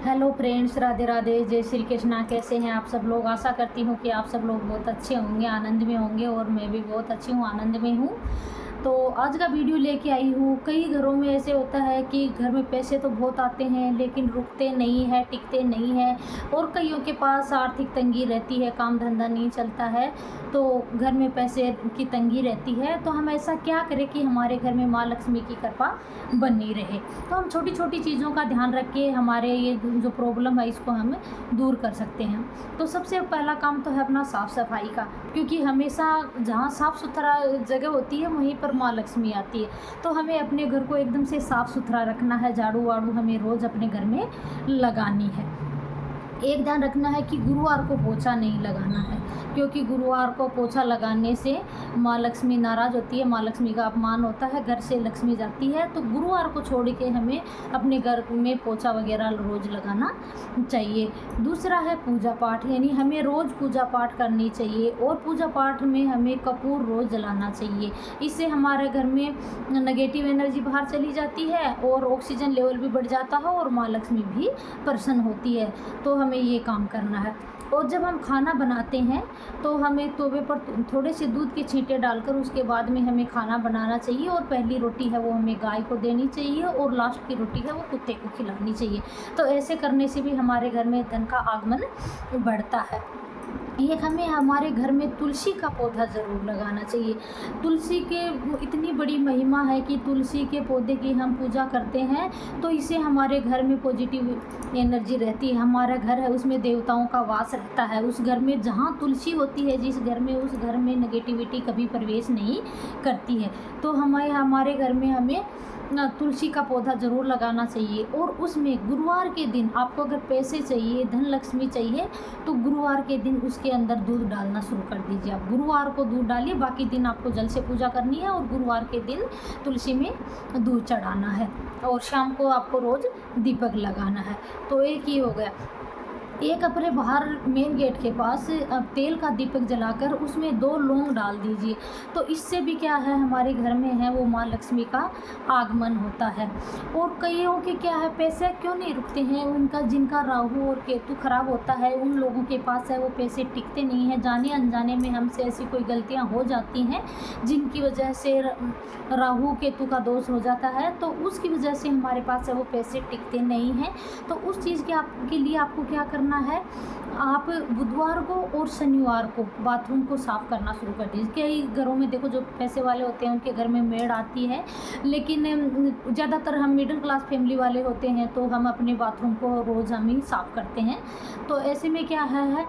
Hello friends, Radhe Radhe, जय श्री कृष्णा। कैसे हैं आप सब लोग? आशा करती हूँ कि आप सब लोग बहुत अच्छे होंगे, आनंद में होंगे और मैं भी बहुत अच्छी हूँ, आनंद में हूँ। तो आज का वीडियो लेके आई हूँ। कई घरों में ऐसे होता है कि घर में पैसे तो बहुत आते हैं लेकिन रुकते नहीं है, टिकते नहीं है, और कईयों के पास आर्थिक तंगी रहती है, काम धंधा नहीं चलता है, तो घर में पैसे की तंगी रहती है। तो हम ऐसा क्या करें कि हमारे घर में माँ लक्ष्मी की कृपा बनी रहे। तो हम छोटी छोटी चीज़ों का ध्यान रख के हमारे ये जो प्रॉब्लम है इसको हम दूर कर सकते हैं। तो सबसे पहला काम तो है अपना साफ़ सफाई का, क्योंकि हमेशा जहाँ साफ़ सुथरा जगह होती है वहीं पर माँ लक्ष्मी आती है। तो हमें अपने घर को एकदम से साफ़ सुथरा रखना है, झाड़ू वाड़ू हमें रोज़ अपने घर में लगानी है। एक ध्यान रखना है कि गुरुवार को पोछा नहीं लगाना है, क्योंकि गुरुवार को पोछा लगाने से माँ लक्ष्मी नाराज़ होती है, माँ लक्ष्मी का अपमान होता है, घर से लक्ष्मी जाती है। तो गुरुवार को छोड़ के हमें अपने घर में पोछा वगैरह रोज़ लगाना चाहिए। दूसरा है पूजा पाठ, यानी हमें रोज़ पूजा पाठ करनी चाहिए, और पूजा पाठ में हमें कपूर रोज़ जलाना चाहिए। इससे हमारे घर में नेगेटिव एनर्जी बाहर चली जाती है और ऑक्सीजन लेवल भी बढ़ जाता है और माँ लक्ष्मी भी प्रसन्न होती है। तो हमें ये काम करना है। और जब हम खाना बनाते हैं तो हमें तवे पर थोड़े से दूध के छींटे डालकर उसके बाद में हमें खाना बनाना चाहिए, और पहली रोटी है वो हमें गाय को देनी चाहिए और लास्ट की रोटी है वो कुत्ते को खिलानी चाहिए। तो ऐसे करने से भी हमारे घर में धन का आगमन बढ़ता है। एक हमें हमारे घर में तुलसी का पौधा ज़रूर लगाना चाहिए। तुलसी के इतनी बड़ी महिमा है कि तुलसी के पौधे की हम पूजा करते हैं तो इससे हमारे घर में पॉजिटिव एनर्जी रहती है। हमारा घर है उसमें देवताओं का वास रहता है। उस घर में जहाँ तुलसी होती है, जिस घर में, उस घर में नेगेटिविटी कभी प्रवेश नहीं करती है। तो हमारे घर में हमें तुलसी का पौधा ज़रूर लगाना चाहिए। और उसमें गुरुवार के दिन आपको अगर पैसे चाहिए, धन लक्ष्मी चाहिए, तो गुरुवार के दिन उसके अंदर दूध डालना शुरू कर दीजिए। आप गुरुवार को दूध डालिए, बाकी दिन आपको जल से पूजा करनी है और गुरुवार के दिन तुलसी में दूध चढ़ाना है, और शाम को आपको रोज़ दीपक लगाना है। तो एक ही हो गया। एक अपने बाहर मेन गेट के पास तेल का दीपक जलाकर उसमें 2 लौंग डाल दीजिए। तो इससे भी क्या है, हमारे घर में है वो माँ लक्ष्मी का आगमन होता है। और कईयों के क्या है, पैसे क्यों नहीं रुकते हैं, उनका जिनका राहु और केतु खराब होता है उन लोगों के पास है वो पैसे टिकते नहीं हैं। जाने अनजाने में हमसे ऐसी कोई गलतियाँ हो जाती हैं जिनकी वजह से राहु केतु का दोष हो जाता है, तो उसकी वजह से हमारे पास है वो पैसे टिकते नहीं हैं। तो उस चीज़ के लिए आपको क्या करना है, आप बुधवार को और शनिवार को बाथरूम को साफ़ करना शुरू कर दीजिए। कई घरों में देखो जो पैसे वाले होते हैं उनके घर में मेड आती है, लेकिन ज़्यादातर हम मिडिल क्लास फैमिली वाले होते हैं तो हम अपने बाथरूम को रोज़ हम ही साफ़ करते हैं। तो ऐसे में क्या है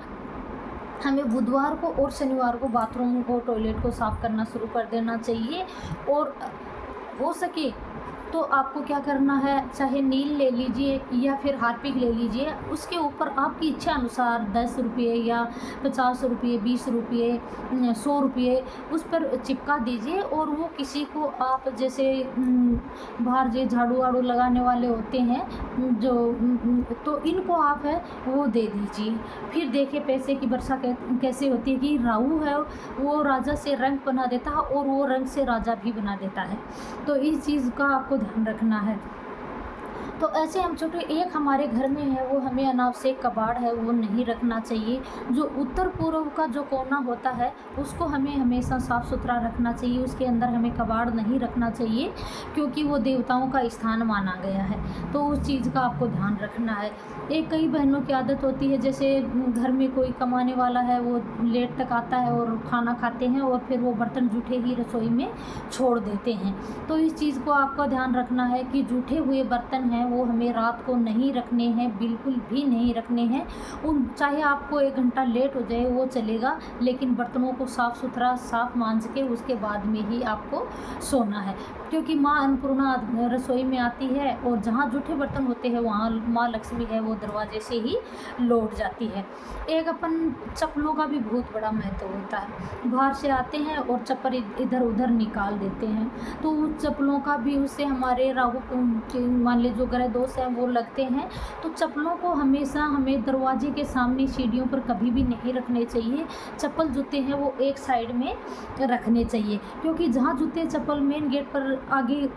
हमें बुधवार को और शनिवार को बाथरूम को, टॉयलेट को साफ़ करना शुरू कर देना चाहिए। और हो सके तो आपको क्या करना है, चाहे नील ले लीजिए या फिर हार्पिक ले लीजिए, उसके ऊपर आपकी इच्छा अनुसार 10 रुपये या 50 रुपये, 20 रुपये, 100 रुपये उस पर चिपका दीजिए। और वो किसी को आप जैसे बाहर जो झाड़ू वाड़ू लगाने वाले होते हैं जो, तो इनको आप है वो दे दीजिए। फिर देखिए पैसे की वर्षा कैसे होती है कि राहु है वो राजा से रंक बना देता है और वो रंग से राजा भी बना देता है। तो इस चीज़ का आपको ध्यान रखना है। तो ऐसे हम छोटे, एक हमारे घर में है वो हमें अनावश्यक कबाड़ है वो नहीं रखना चाहिए। जो उत्तर पूर्व का जो कोना होता है उसको हमें हमेशा साफ़ सुथरा रखना चाहिए, उसके अंदर हमें कबाड़ नहीं रखना चाहिए, क्योंकि वो देवताओं का स्थान माना गया है। तो उस चीज़ का आपको ध्यान रखना है। एक कई बहनों की आदत होती है, जैसे घर में कोई कमाने वाला है वो लेट तक आता है और खाना खाते हैं और फिर वो बर्तन जूठे ही रसोई में छोड़ देते हैं। तो इस चीज़ को आपको ध्यान रखना है कि जूठे हुए बर्तन हैं वो हमें रात को नहीं रखने हैं, बिल्कुल भी नहीं रखने हैं। चाहे आपको 1 घंटा लेट हो जाए वो चलेगा, लेकिन बर्तनों को साफ़ सुथरा साफ़ मांज के उसके बाद में ही आपको सोना है, क्योंकि माँ अन्नपूर्णा रसोई में आती है और जहाँ जूठे बर्तन होते हैं वहाँ माँ लक्ष्मी है वो दरवाजे से ही लौट जाती है। एक अपन चप्पलों का भी बहुत बड़ा महत्व होता है। बाहर से आते हैं और चप्पल इधर उधर निकाल देते हैं, तो उस चप्पलों का भी, उससे हमारे राहु मान लीजिए जो ग्रह दोष हैं वो लगते हैं। तो चप्पलों को हमेशा हमें दरवाजे के सामने, सीढ़ियों पर कभी भी नहीं रखने चाहिए। चप्पल जूते हैं वो एक साइड में रखने चाहिए, क्योंकि जहाँ जूते चप्पल मेन गेट पर आगे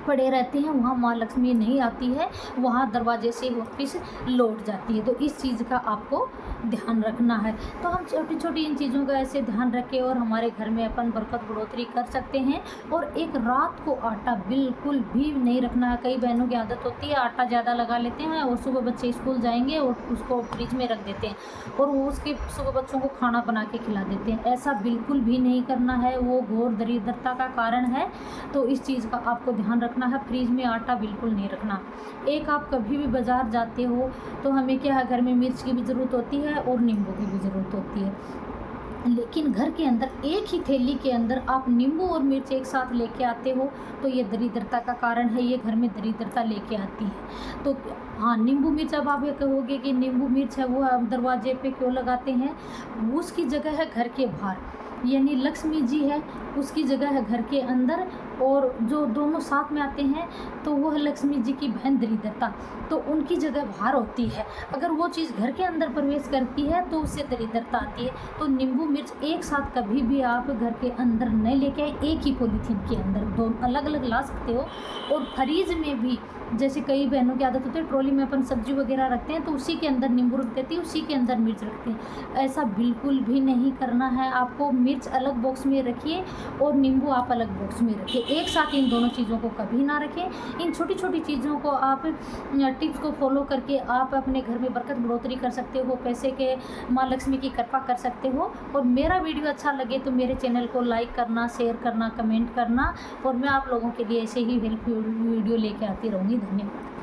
पड़े रहते हैं, वहाँ माँ लक्ष्मी नहीं आती है, वहाँ दरवाजे से वापस लौट जाती है। तो इस चीज़ का आपको ध्यान रखना है। तो हम छोटी छोटी इन चीज़ों का ऐसे ध्यान रखें और हमारे घर में अपन बरकत बढ़ोतरी कर सकते हैं। और एक रात को आटा बिल्कुल भी नहीं रखना है। कई बहनों की आदत होती है आटा ज़्यादा लगा लेते हैं और सुबह बच्चे स्कूल जाएंगे और उसको फ्रिज में रख देते हैं और वो उसके सुबह बच्चों को खाना बना के खिला देते हैं। ऐसा बिल्कुल भी नहीं करना है, वो घोर दरिद्रता का कारण है। तो इस चीज़ का आपको ध्यान रखना है। फ्रिज में आटा बिल्कुल नहीं रखना। एक आप कभी भी बाज़ार जाते हो तो हमें क्या है, घर में मिर्च की भी ज़रूरत होती है और नींबू की भी ज़रूरत होती है, लेकिन घर के अंदर एक ही थैली के अंदर आप नींबू और मिर्च एक साथ लेके आते हो तो ये दरिद्रता का कारण है, ये घर में दरिद्रता लेके आती है। तो हाँ, नींबू मिर्च, अब आप ये कहोगे कि नींबू मिर्च है वो आप दरवाजे पे क्यों लगाते हैं, उसकी जगह है घर के बाहर, यानी लक्ष्मी जी है उसकी जगह है घर के अंदर, और जो दोनों साथ में आते हैं तो वह लक्ष्मी जी की बहन दरिद्रता, तो उनकी जगह बाहर होती है। अगर वो चीज़ घर के अंदर प्रवेश करती है तो उससे दरिद्रता आती है। तो नींबू मिर्च एक साथ कभी भी आप घर के अंदर नहीं लेके आए, एक ही पॉलीथीन के अंदर, दो अलग अलग ला सकते हो। और फ्रीज में भी, जैसे कई बहनों की आदत होती है ट्रॉली में अपन सब्जी वगैरह रखते हैं तो उसी के अंदर नींबू रख देती है, उसी के अंदर मिर्च रखते हैं। ऐसा बिल्कुल भी नहीं करना है। आपको मिर्च अलग बॉक्स में रखिए और नींबू आप अलग बॉक्स में रखिए, एक साथ इन दोनों चीज़ों को कभी ना रखें। इन छोटी छोटी चीज़ों को आप टिप्स को फॉलो करके आप अपने घर में बरकत बढ़ोतरी कर सकते हो, पैसे के माँ लक्ष्मी की कृपा कर सकते हो। और मेरा वीडियो अच्छा लगे तो मेरे चैनल को लाइक करना, शेयर करना, कमेंट करना, और मैं आप लोगों के लिए ऐसे ही हेल्पफुल वीडियो लेके आती रहूँगी। धन्यवाद।